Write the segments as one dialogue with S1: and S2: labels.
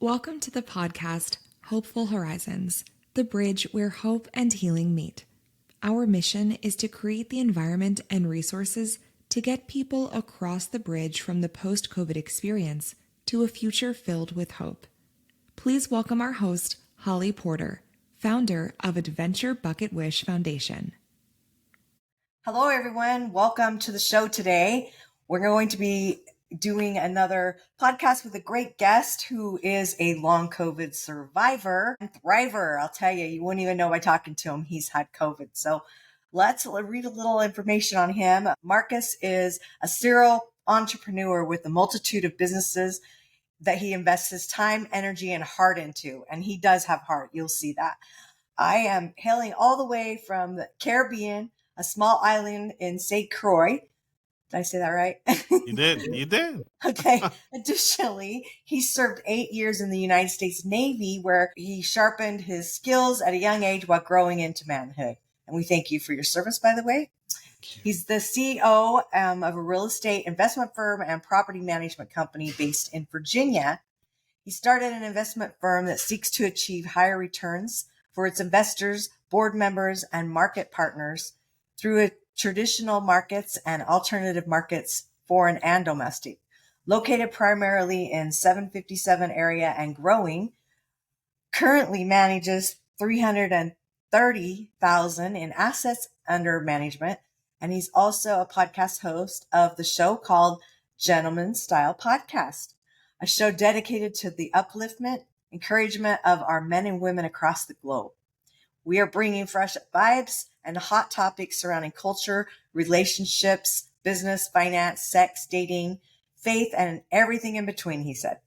S1: Welcome to the podcast, Hopeful Horizons, the bridge where hope and healing meet. Our mission is to create the environment and resources to get people across the bridge from the post-COVID experience to a future filled with hope. Please welcome our host, Holly Porter, founder of Adventure Bucket Wish Foundation.
S2: Hello, everyone. Welcome to the show today. We're going to be doing another podcast with a great guest who is a long COVID survivor and thriver. I'll tell you, you wouldn't even know by talking to him he's had COVID. So let's read a little information on him. Marcus is a serial entrepreneur with a multitude of businesses that he invests his time, energy, and heart into. And he does have heart. You'll see that. I am hailing all the way from the Caribbean, a small island in St. Croix. Did I say that right?
S3: You did.
S2: Okay. Additionally, he served 8 years in the United States Navy, where he sharpened his skills at a young age while growing into manhood. And we thank you for your service, by the way. He's the CEO of a real estate investment firm and property management company based in Virginia. He started an investment firm that seeks to achieve higher returns for its investors, board members, and market partners through traditional markets and alternative markets, foreign and domestic. Located primarily in 757 area and growing, currently manages $330,000 in assets under management, and he's also a podcast host of the show called Gentleman Style Podcast, a show dedicated to the upliftment, encouragement of our men and women across the globe. We are bringing fresh vibes and hot topics surrounding culture, relationships, business, finance, sex, dating, faith, and everything in between, he said.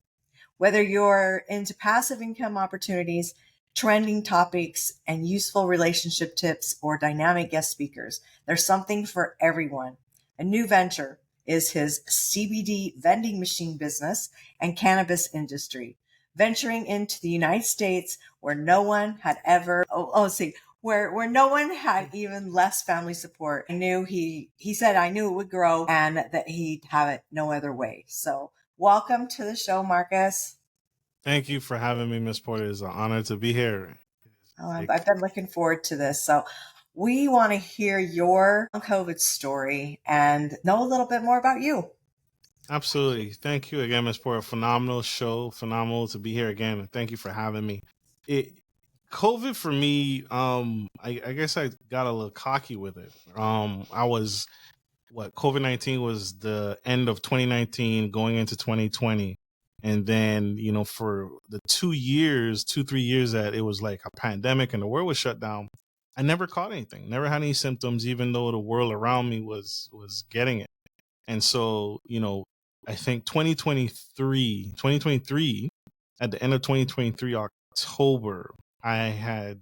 S2: Whether you're into passive income opportunities, trending topics, and useful relationship tips, or dynamic guest speakers, there's something for everyone. A new venture is his CBD vending machine business and cannabis industry, venturing into the United States where no one had ever, where no one had even less family support. He said, I knew it would grow and that he'd have it no other way. So welcome to the show, Marcus.
S3: Thank you for having me, Ms. Porter. It's an honor to be here.
S2: I've been looking forward to this. So we want to hear your COVID story and know a little bit more about you.
S3: Absolutely. Thank you again, Ms. Porter. Phenomenal show. Phenomenal to be here again. Thank you for having me. COVID for me, I guess I got a little cocky with it. COVID-19 was the end of 2019 going into 2020. And then, for the 3 years that it was like a pandemic and the world was shut down, I never caught anything, never had any symptoms, even though the world around me was getting it. And so, I think 2023, at the end of 2023, October, I had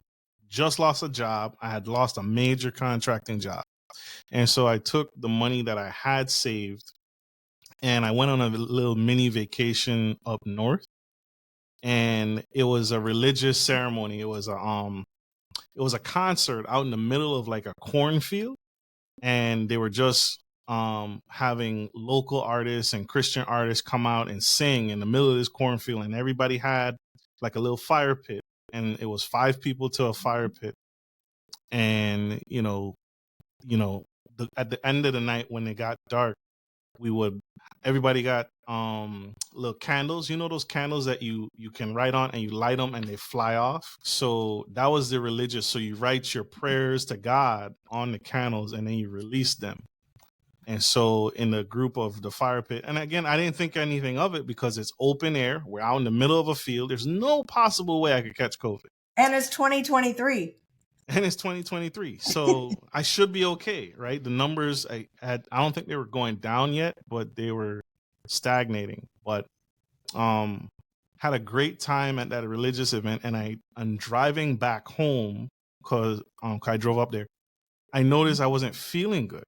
S3: just lost a job. I had lost a major contracting job. And so I took the money that I had saved and I went on a little mini vacation up north. And it was a religious ceremony. It was a concert out in the middle of like a cornfield. And they were just having local artists and Christian artists come out and sing in the middle of this cornfield, and everybody had like a little fire pit, and it was 5 people to a fire pit. And at the end of the night when it got dark, everybody got little candles, those candles that you can write on and you light them and they fly off. So that was the religious. So you write your prayers to God on the candles and then you release them. And so in the group of the fire pit, and again, I didn't think anything of it because it's open air. We're out in the middle of a field. There's no possible way I could catch COVID.
S2: And it's 2023.
S3: So I should be okay, right? The numbers I don't think they were going down yet, but they were stagnating. But had a great time at that religious event, and I'm driving back home because I drove up there. I noticed I wasn't feeling good.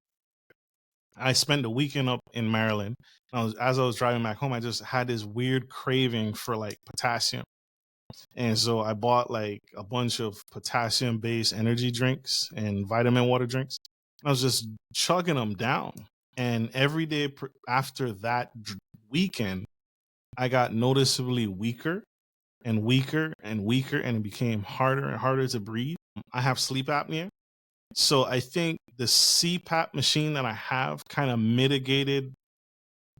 S3: I spent the weekend up in Maryland. As I was driving back home, I just had this weird craving for like potassium. And so I bought like a bunch of potassium-based energy drinks and vitamin water drinks. I was just chugging them down. And every day after that weekend, I got noticeably weaker. and weaker and weaker, and it became harder and harder to breathe. I have sleep apnea. So I think the CPAP machine that I have kind of mitigated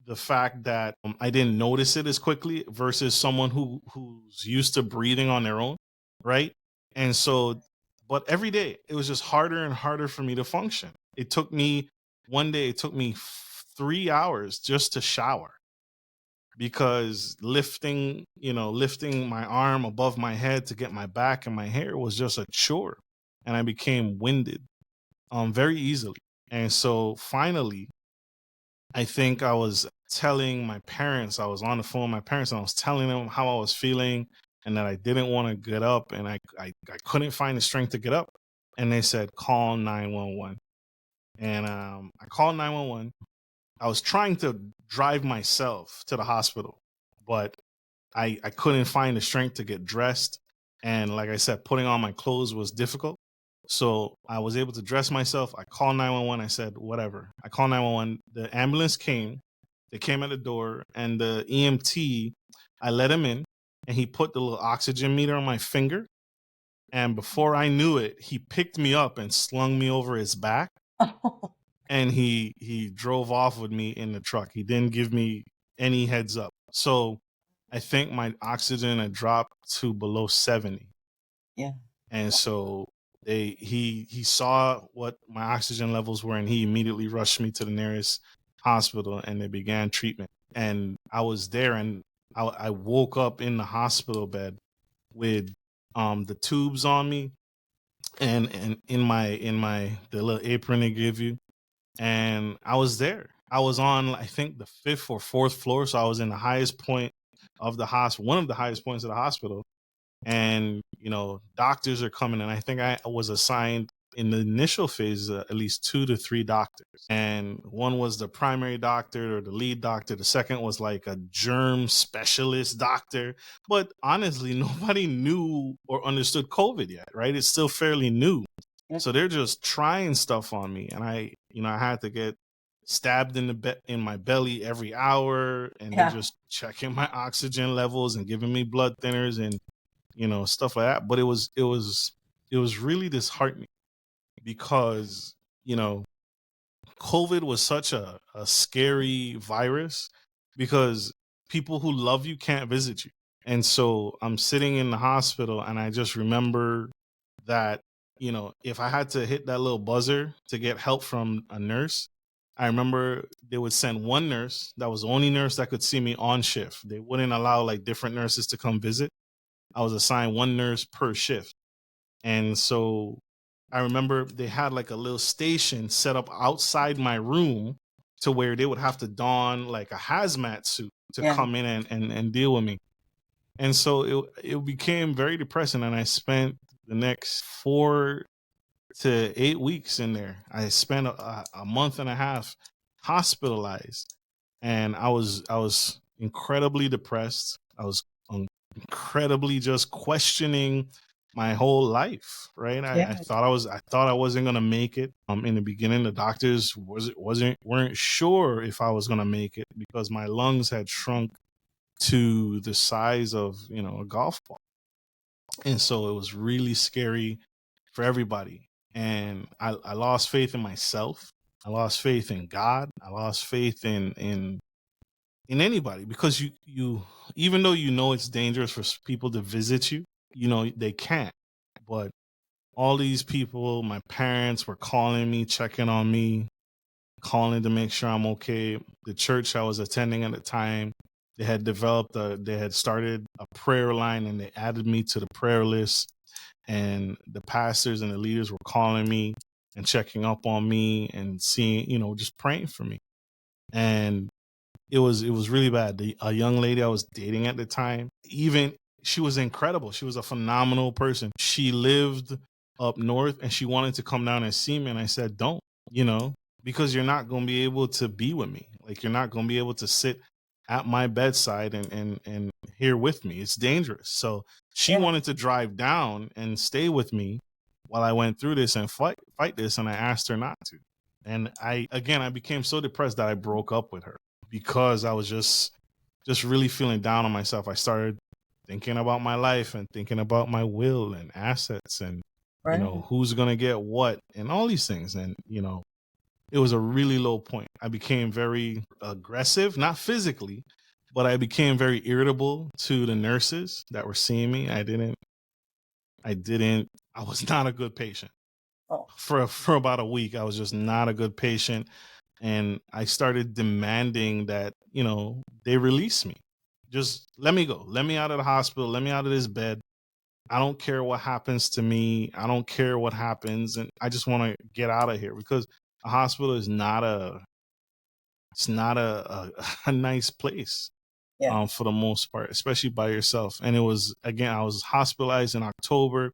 S3: the fact that I didn't notice it as quickly versus someone who's used to breathing on their own, right? And so, but every day it was just harder and harder for me to function. It took me one day, it took me 3 hours just to shower because lifting my arm above my head to get my back and my hair was just a chore, and I became winded very easily. And so finally, I think I was telling my parents, I was on the phone with my parents, and I was telling them how I was feeling and that I didn't want to get up, and I couldn't find the strength to get up. And they said, call 911. And I called 911. I was trying to drive myself to the hospital, but I couldn't find the strength to get dressed. And like I said, putting on my clothes was difficult. So I was able to dress myself. I called 911. I said, whatever. I called 911. The ambulance came. They came at the door, and the EMT, I let him in, and he put the little oxygen meter on my finger. And before I knew it, he picked me up and slung me over his back. And he drove off with me in the truck. He didn't give me any heads up. So I think my oxygen had dropped to below 70.
S2: Yeah.
S3: And so he saw what my oxygen levels were, and he immediately rushed me to the nearest hospital, and they began treatment. And I was there, and I woke up in the hospital bed with the tubes on me, and in my the little apron they give you. And I was there. I was on, I think, the 5th or 4th floor. So I was in the highest point of the hospital, one of the highest points of the hospital. And, doctors are coming. And I think I was assigned in the initial phase, at least 2 to 3 doctors. And one was the primary doctor or the lead doctor. The second was like a germ specialist doctor. But honestly, nobody knew or understood COVID yet, right? It's still fairly new. So they're just trying stuff on me, and I had to get stabbed in my belly every hour, and they're just checking my oxygen levels and giving me blood thinners and stuff like that. But it was really disheartening because COVID was such a scary virus because people who love you can't visit you. And so I'm sitting in the hospital, and I just remember that if I had to hit that little buzzer to get help from a nurse, I remember they would send one nurse. That was the only nurse that could see me on shift. They wouldn't allow like different nurses to come visit. I was assigned one nurse per shift. And so I remember they had like a little station set up outside my room to where they would have to don like a hazmat suit to come in and deal with me. And so it became very depressing, and I spent the next 4 to 8 weeks in there. I spent a month and a half hospitalized, and I was incredibly depressed. I was incredibly just questioning my whole life. Right? I thought I wasn't gonna make it. In the beginning, the doctors weren't sure if I was gonna make it because my lungs had shrunk to the size of a golf ball. And so it was really scary for everybody. And I lost faith in myself. I lost faith in God. I lost faith in anybody because you even though it's dangerous for people to visit you, they can't. But all these people, my parents were calling me, checking on me, calling to make sure I'm okay. The church I was attending at the time, they had started a prayer line, and they added me to the prayer list. And the pastors and the leaders were calling me and checking up on me and seeing, just praying for me. And it was really bad. A young lady I was dating at the time, she was incredible. She was a phenomenal person. She lived up north, and she wanted to come down and see me. And I said, don't, because you're not going to be able to be with me. Like, you're not going to be able to sit at my bedside and here with me. It's dangerous. So she wanted to drive down and stay with me while I went through this and fight this. And I asked her not to. And I became so depressed that I broke up with her because I was just really feeling down on myself. I started thinking about my life and thinking about my will and assets and,
S2: Right.
S3: who's going to get what and all these things. And, it was a really low point. I became very aggressive, not physically, but I became very irritable to the nurses that were seeing me. I was not a good patient.
S2: Oh,
S3: For about a week. I was just not a good patient. And I started demanding that, they release me. Just let me go. Let me out of the hospital. Let me out of this bed. I don't care what happens to me. I don't care what happens. And I just want to get out of here because a hospital is not a nice place
S2: yeah.
S3: for the most part, especially by yourself. And it was, again, I was hospitalized in October.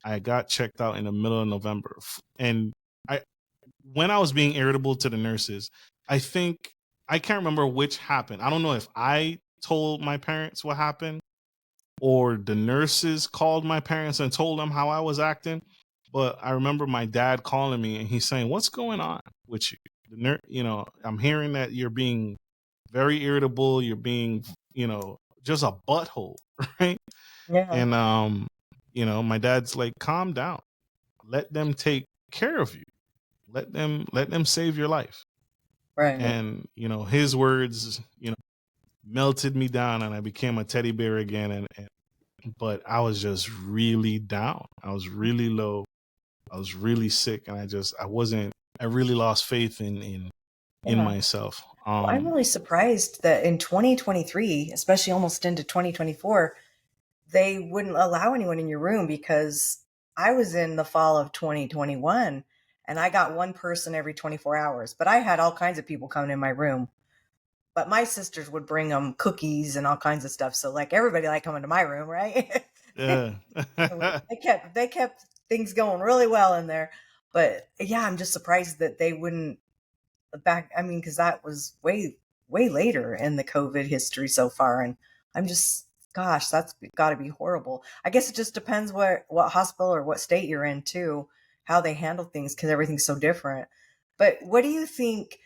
S3: I got checked out in the middle of November. And I, when I was being irritable to the nurses, I think, I can't remember which happened. I don't know if I told my parents what happened or the nurses called my parents and told them how I was acting. But I remember my dad calling me and he's saying, "What's going on with you? I'm hearing that you're being very irritable. You're being, just a butthole, right?"
S2: Yeah.
S3: And my dad's like, "Calm down. Let them take care of you. Let them save your life."
S2: Right.
S3: And his words, melted me down, and I became a teddy bear again. And but I was just really down. I was really low. I was really sick, and I really lost faith in
S2: Yeah.
S3: myself.
S2: Well, I'm really surprised that in 2023, especially almost into 2024, they wouldn't allow anyone in your room because I was in the fall of 2021 and I got one person every 24 hours, but I had all kinds of people coming in my room. But my sisters would bring them cookies and all kinds of stuff. So like everybody liked coming to my room, right?
S3: Yeah.
S2: They kept things going really well in there. But yeah, I'm just surprised that they wouldn't back. I mean, because that was way later in the COVID history so far, and I'm just, gosh, that's got to be horrible. I guess it just depends what hospital or what state you're in too, how they handle things because everything's so different. But what do you think?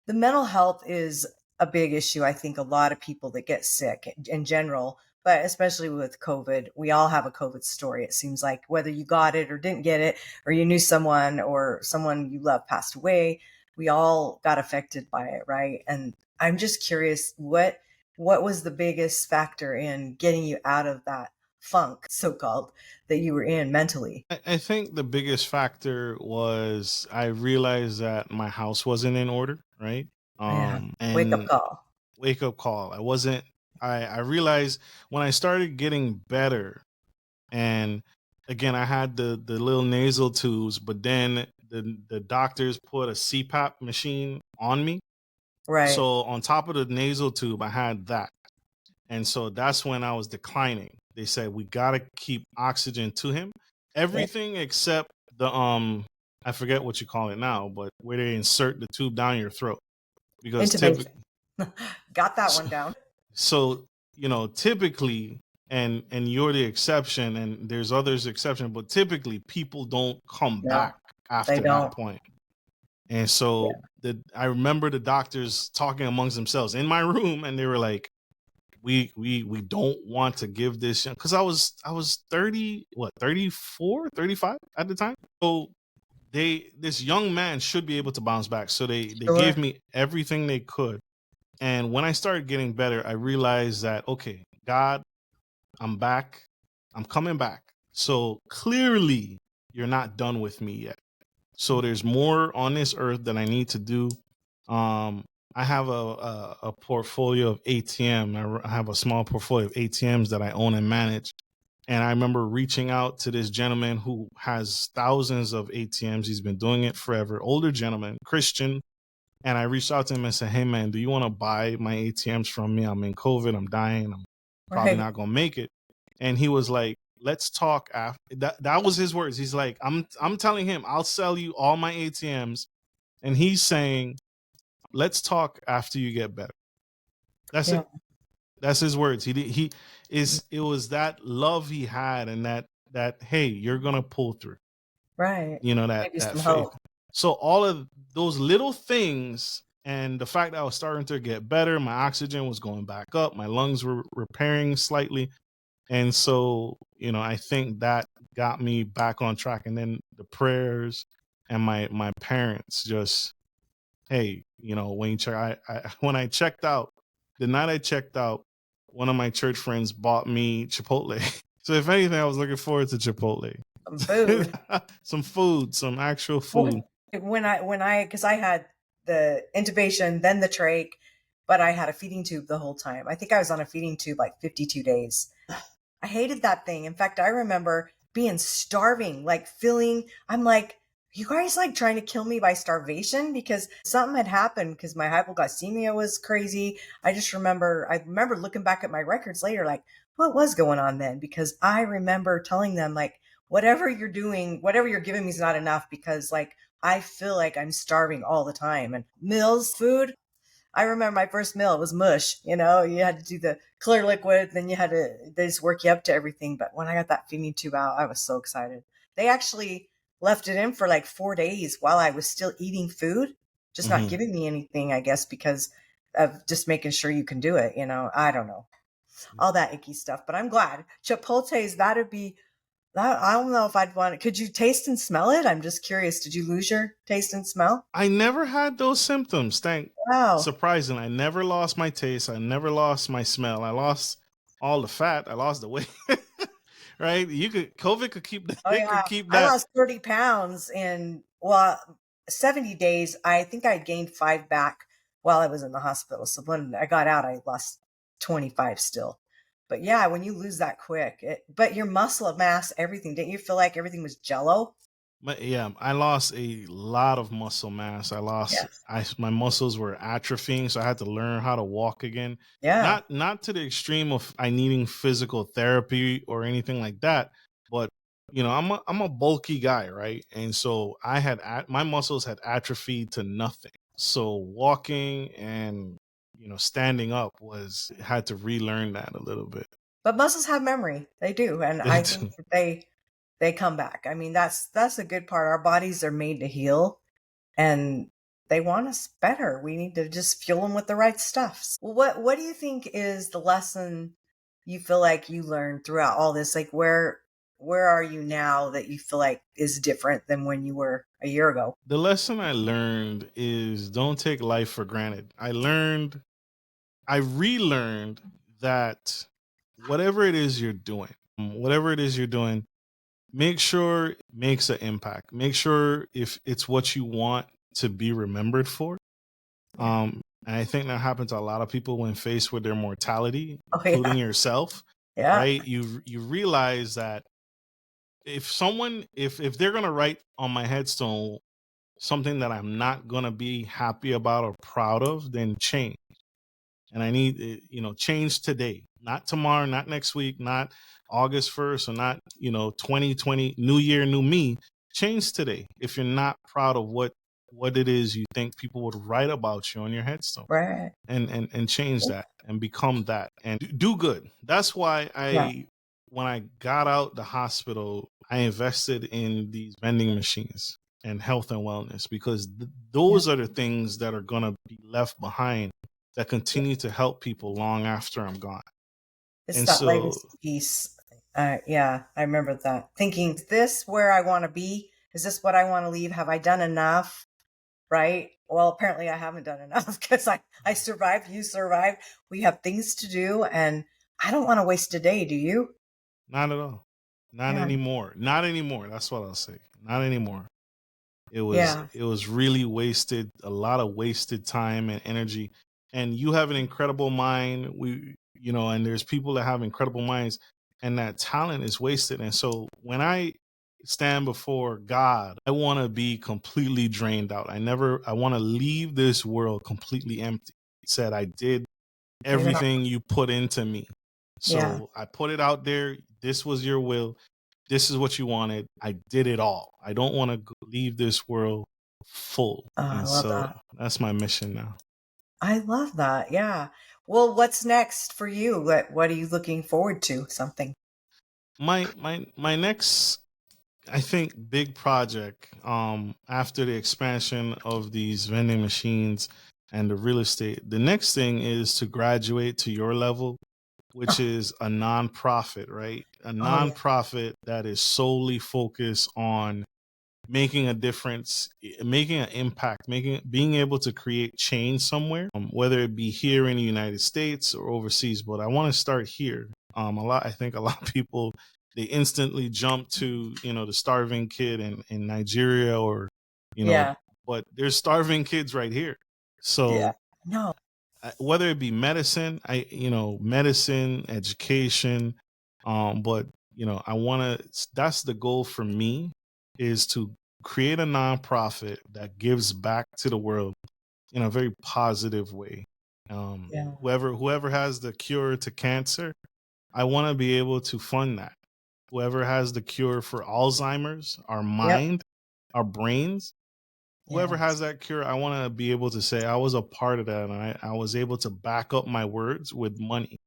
S2: The mental health is a big issue. I think a lot of people that get sick in general, but especially with COVID, we all have a COVID story. It seems like whether you got it or didn't get it, or you knew someone or someone you love passed away, we all got affected by it, right? And I'm just curious, what was the biggest factor in getting you out of that funk, so called, that you were in mentally?
S3: I think the biggest factor was I realized that my house wasn't in order, right?
S2: Yeah. Wake up
S3: And
S2: call.
S3: wake up call. I realized when I started getting better, and again I had the little nasal tubes, but then the doctors put a CPAP machine on me.
S2: Right.
S3: So on top of the nasal tube, I had that. And so that's when I was declining. They said we gotta keep oxygen to him.
S2: Yeah.
S3: Everything except the I forget what you call it now, but where they insert the tube down your throat. Because
S2: Intubation.
S3: typically
S2: Got that one down.
S3: so typically, and you're the exception and there's others exception, but typically people don't come
S2: No,
S3: back
S2: they
S3: after that
S2: don't.
S3: point. And
S2: Yeah.
S3: so I remember the doctors talking amongst themselves in my room, and they were like, we don't want to give this, because I was 30, what, 34, 35 at the time. So this young man should be able to bounce back. So they gave
S2: Sure.
S3: me everything they could. And when I started getting better, I realized that, okay, God, I'm back. I'm coming back. So clearly you're not done with me yet. So there's more on this earth that I need to do. Um, I have a portfolio of ATM. I have a small portfolio of ATMs that I own and manage. And I remember reaching out to this gentleman who has thousands of ATMs. He's been doing it forever. Older gentleman, Christian. And I reached out to him and said, "Hey man, do you want to buy my ATMs from me? I'm in COVID. I'm dying. I'm probably
S2: Right.
S3: not gonna make it." And he was like, "Let's talk after." That was his words. He's like, I'm telling him I'll sell you all my ATMs, and he's saying, "Let's talk after you get better." That's
S2: Yeah.
S3: it. That's his words. It was that love he had, and that hey, you're gonna pull through.
S2: Right.
S3: That
S2: Give you
S3: that
S2: some
S3: faith.
S2: hope.
S3: So all of those little things, and the fact that I was starting to get better, my oxygen was going back up, my lungs were repairing slightly, And so, I think that got me back on track. And then the prayers and my parents just, hey, when you check, when I checked out, the night I checked out, one of my church friends bought me Chipotle. So if anything, I was looking forward to Chipotle.
S2: Some food.
S3: Some food, some actual
S2: Well,
S3: food.
S2: because I had the intubation, then the trach, but I had a feeding tube the whole time. I think I was on a feeding tube like 52 days. I hated that thing. In fact, I remember being starving, like I'm like, you guys like trying to kill me by starvation because something had happened because my hypoglycemia was crazy. I remember looking back at my records later, like what was going on then? Because I remember telling them like, whatever you're doing, whatever you're giving me is not enough because like, I feel like I'm starving all the time and food, I remember my first meal, it was mush. You had to do the clear liquid, then they just work you up to everything. But when I got that feeding tube out, I was so excited. They actually left it in for like 4 days while I was still eating food, just not giving me anything, I guess, because of just making sure you can do it. I don't know. All that icky stuff, but I'm glad. Chipotle's, I don't know if I'd want it. Could you taste and smell it? I'm just curious. Did you lose your taste and smell?
S3: I never had those symptoms.
S2: Wow.
S3: Surprising. I never lost my taste. I never lost my smell. I lost all the fat. I lost the weight. Right? COVID could keep
S2: Oh
S3: it
S2: yeah,
S3: could keep
S2: I
S3: that.
S2: lost 30 pounds in 70 days. I think I gained 5 back while I was in the hospital. So when I got out, I lost 25 still. But yeah, when you lose that quick, but your muscle mass, everything, didn't you feel like everything was jello?
S3: Yeah, I lost a lot of muscle mass.
S2: Yes.
S3: My muscles were atrophying, so I had to learn how to walk again.
S2: Yeah.
S3: Not to the extreme of I needing physical therapy or anything like that, but I'm a bulky guy, right? And so my muscles had atrophied to nothing. So walking and standing up had to relearn that a little bit.
S2: But muscles have memory. They do. And I think that they come back. I mean, that's a good part. Our bodies are made to heal and they want us better. We need to just fuel them with the right stuff. Well, what do you think is the lesson you feel like you learned throughout all this? Like where are you now that you feel like is different than when you were a year ago?
S3: The lesson I learned is don't take life for granted. I relearned that whatever it is you're doing, make sure it makes an impact. Make sure if it's what you want to be remembered for. And I think that happens to a lot of people when faced with their mortality,
S2: Oh
S3: including
S2: yeah.
S3: yourself,
S2: Yeah.
S3: right? You realize that if they're gonna write on my headstone something that I'm not gonna be happy about or proud of, then change. And I need change today, not tomorrow, not next week, not August 1st, or not 2020 new year new me. Change today if you're not proud of what it is you think people would write about you on your headstone,
S2: Right.
S3: and change that and become that and do good. That's why
S2: Yeah.
S3: when I got out the hospital, I invested in these vending machines and health and wellness, because
S2: Yeah.
S3: those are the things that are going to be left behind that continue to help people long after I'm gone.
S2: It's
S3: And
S2: that
S3: so
S2: latest piece. Yeah, I remember that. Thinking, is this where I want to be? Is this what I want to leave? Have I done enough? Right? Well, apparently I haven't done enough because I survived, you survived. We have things to do and I don't want to waste a day, do you?
S3: not at all. Not
S2: Yeah.
S3: anymore. Not anymore. That's what I'll say. Not anymore.
S2: Yeah.
S3: It was really wasted, a lot of wasted time and energy. And you have an incredible mind. And there's people that have incredible minds, and that talent is wasted. And so when I stand before God, I want to be completely drained out. I want to leave this world completely empty. He said, I did
S2: Give it up.
S3: everything you put into me.
S2: Yeah.
S3: So I put it out there. This was your will. This is what you wanted. I did it all. I don't want to leave this world full.
S2: Oh, I
S3: And
S2: love
S3: so
S2: that.
S3: that's my mission now.
S2: I love that. Yeah. Well, what's next for you? What are you looking forward to? Something.
S3: My next, I think, big project, after the expansion of these vending machines and the real estate, the next thing is to graduate to your level which is a nonprofit, right? A
S2: Oh yeah.
S3: nonprofit that is solely focused on making a difference, making an impact, being able to create change somewhere, whether it be here in the United States or overseas. But I want to start here. I think a lot of people, they instantly jump to, the starving kid in Nigeria, or,
S2: Yeah.
S3: but there's starving kids right here. So
S2: Yeah. No.
S3: whether it be medicine, education, but I want to, that's the goal for me, is to create a nonprofit that gives back to the world in a very positive way.
S2: Yeah.
S3: Whoever has the cure to cancer, I want to be able to fund that. Whoever has the cure for Alzheimer's, our
S2: Yep.
S3: mind, our brains, whoever
S2: Yes.
S3: has that cure, I want to be able to say I was a part of that, and I was able to back up my words with money.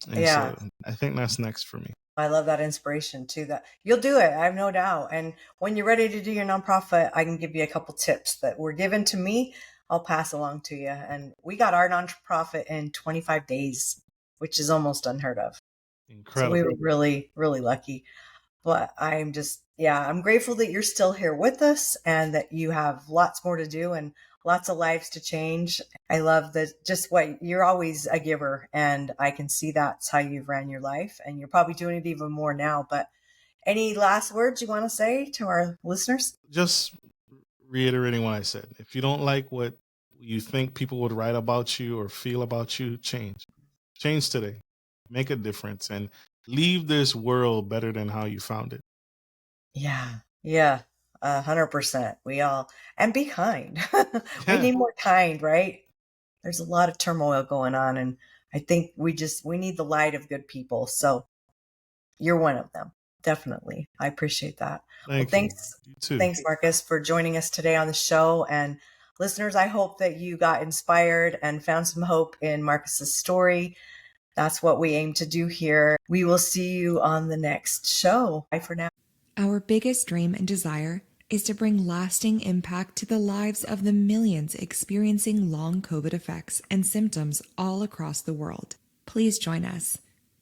S3: And
S2: Yeah.
S3: so I think that's next for me.
S2: I love that inspiration too. That you'll do it, I have no doubt. And when you're ready to do your nonprofit, I can give you a couple tips that were given to me. I'll pass along to you. And we got our nonprofit in 25 days, which is almost unheard of. So we
S3: Incredible.
S2: were really, really lucky. But I'm just, yeah, I'm grateful that you're still here with us and that you have lots more to do and lots of lives to change. I love that, just what you're always a giver, and I can see that's how you've ran your life, and you're probably doing it even more now. But any last words you want to say to our listeners?
S3: Just reiterating what I said. If you don't like what you think people would write about you or feel about you, change. Change today. Make a difference and leave this world better than how you found it.
S2: Yeah. Yeah. 100%. We all, and be kind. We
S3: Yeah.
S2: need more kind, right? There's a lot of turmoil going on, and I think we need the light of good people. So you're one of them. Definitely. I appreciate that. Well,
S3: Thank you.
S2: thanks.
S3: You too.
S2: Thanks, Marcus, for joining us today on the show. And listeners, I hope that you got inspired and found some hope in Marcus's story. That's what we aim to do here. We will see you on the next show. Bye for now.
S1: Our biggest dream and desire is to bring lasting impact to the lives of the millions experiencing long COVID effects and symptoms all across the world. Please join us.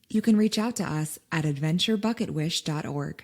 S1: You can reach out to us at adventurebucketwish.org.